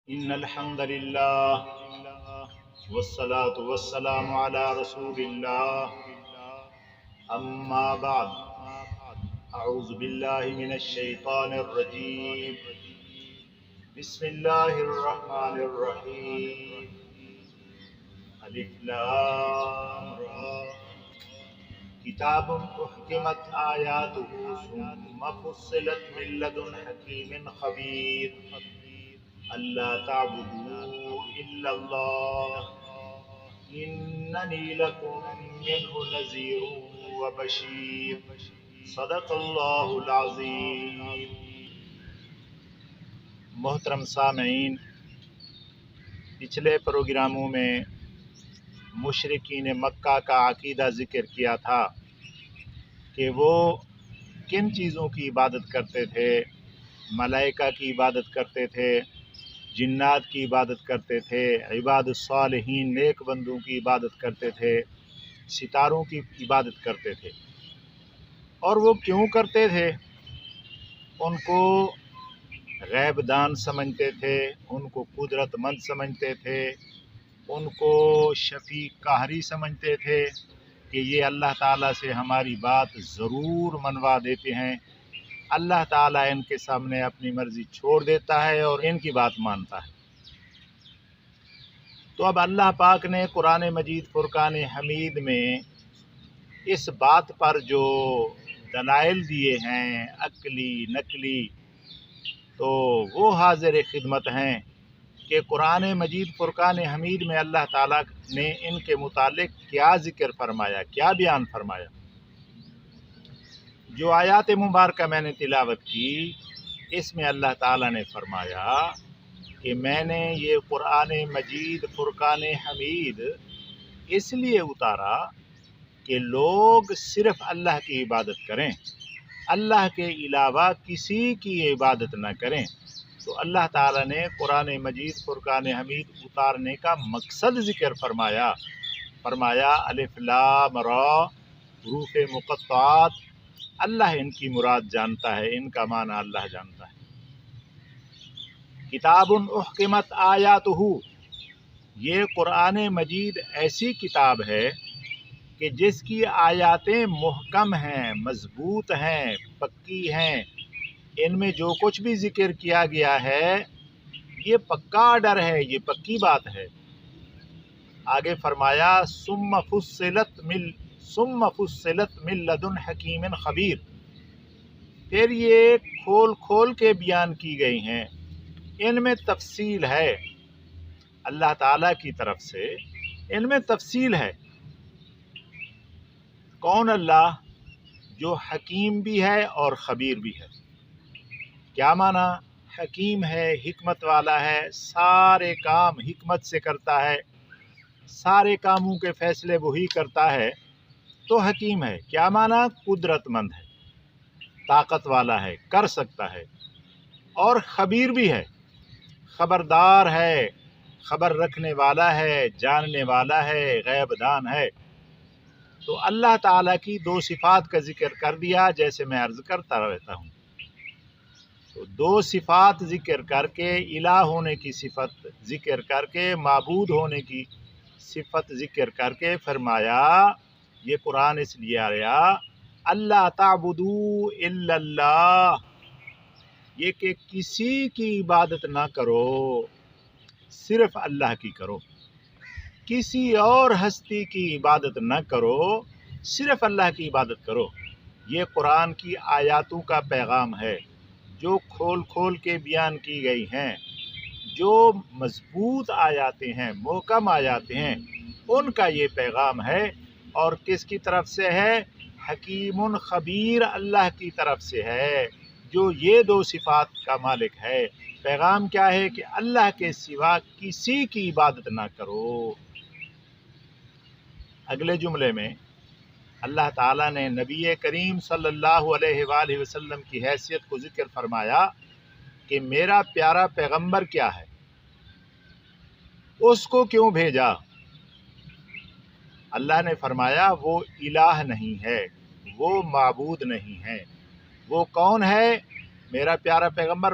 إن الحمد لله والصلاة والسلام على رسول الله أما بعد أعوذ بالله من الشيطان الرجيم بسم الله الرحمن الرحيم ألف لام را كتاب أحكمت آياته ثم فصلت من لدن حكيم خبير ألا تعبدوا إلا الله إنني لكم منه نذير وبشير صدق اللہ العظیم۔ محترم سامعین، پچھلے پروگراموں میں مشرکین مکہ کا عقیدہ ذکر کیا تھا کہ وہ کن چیزوں کی عبادت کرتے تھے۔ ملائکہ کی عبادت کرتے تھے، جنات کی عبادت کرتے تھے، عباد الصالحین نیک بندوں کی عبادت کرتے تھے، ستاروں کی عبادت کرتے تھے۔ اور وہ کیوں کرتے تھے؟ ان کو غیب دان سمجھتے تھے، ان کو قدرت مند سمجھتے تھے، ان کو شفیع قہری سمجھتے تھے کہ یہ اللہ تعالیٰ سے ہماری بات ضرور منوا دیتے ہیں۔ اللہ تعالیٰ ان کے سامنے اپنی مرضی چھوڑ دیتا ہے اور ان کی بات مانتا ہے۔ تو اب اللہ پاک نے قرآن مجید فرقان حمید میں اس بات پر جو دلائل دیے ہیں عقلی نقلی، تو وہ حاضر خدمت ہیں کہ قرآن مجید فرقان حمید میں اللہ تعالیٰ نے ان کے متعلق کیا ذکر فرمایا، کیا بیان فرمایا۔ جو آیات مبارکہ میں نے تلاوت کی، اس میں اللہ تعالیٰ نے فرمایا کہ میں نے یہ قرآن مجید فرقان حمید اس لیے اتارا کہ لوگ صرف اللہ کی عبادت کریں، اللہ کے علاوہ کسی کی عبادت نہ کریں۔ تو اللہ تعالیٰ نے قرآن مجید فرقان حمید اتارنے کا مقصد ذکر فرمایا الف لام را، حروف مقطعات، اللہ ان کی مراد جانتا ہے، ان کا معنی اللہ جانتا ہے۔ کتاب احکمت آیاتہ، یہ قرآن مجید ایسی کتاب ہے کہ جس کی آیاتیں محکم ہیں، مضبوط ہیں، پکی ہیں۔ ان میں جو کچھ بھی ذکر کیا گیا ہے یہ پکا آرڈر ہے، یہ پکی بات ہے۔ آگے فرمایا ثم فصلت من لدن حکیم خبیر، پھر یہ کھول کھول کے بیان کی گئی ہیں، ان میں تفصیل ہے، اللہ تعالیٰ کی طرف سے ان میں تفصیل ہے۔ کون اللہ؟ جو حکیم بھی ہے اور خبیر بھی ہے۔ کیا معنی؟ حکیم ہے، حکمت والا ہے، سارے کام حکمت سے کرتا ہے، سارے کاموں کے فیصلے وہی کرتا ہے، تو حکیم ہے۔ کیا معنی؟ قدرت مند ہے، طاقت والا ہے، کر سکتا ہے۔ اور خبیر بھی ہے، خبردار ہے، خبر رکھنے والا ہے، جاننے والا ہے، غیب دان ہے۔ تو اللہ تعالیٰ کی دو صفات کا ذکر کر دیا، جیسے میں عرض کرتا رہتا ہوں۔ تو دو صفات ذکر کر کے، الہ ہونے کی صفت ذکر کر کے، معبود ہونے کی صفت ذکر کر کے فرمایا، یہ قرآن اس لیے آیا اللہ تعبدوا الا اللہ، یہ کہ کسی کی عبادت نہ کرو، صرف اللہ کی کرو، کسی اور ہستی کی عبادت نہ کرو، صرف اللہ کی عبادت کرو۔ یہ قرآن کی آیاتوں کا پیغام ہے، جو کھول کھول کے بیان کی گئی ہیں، جو مضبوط آیاتیں ہیں، محکم آیاتیں ہیں، ان کا یہ پیغام ہے۔ اور کس کی طرف سے ہے؟ حکیم خبیر، اللہ کی طرف سے ہے، جو یہ دو صفات کا مالک ہے۔ پیغام کیا ہے؟ کہ اللہ کے سوا کسی کی عبادت نہ کرو۔ اگلے جملے میں اللہ تعالیٰ نے نبی کریم صلی اللہ علیہ وآلہ وسلم کی حیثیت کو ذکر فرمایا کہ میرا پیارا پیغمبر کیا ہے، اس کو کیوں بھیجا؟ اللہ نے فرمایا وہ الہ نہیں ہے، وہ معبود نہیں ہے۔ وہ کون ہے؟ میرا پیارا پیغمبر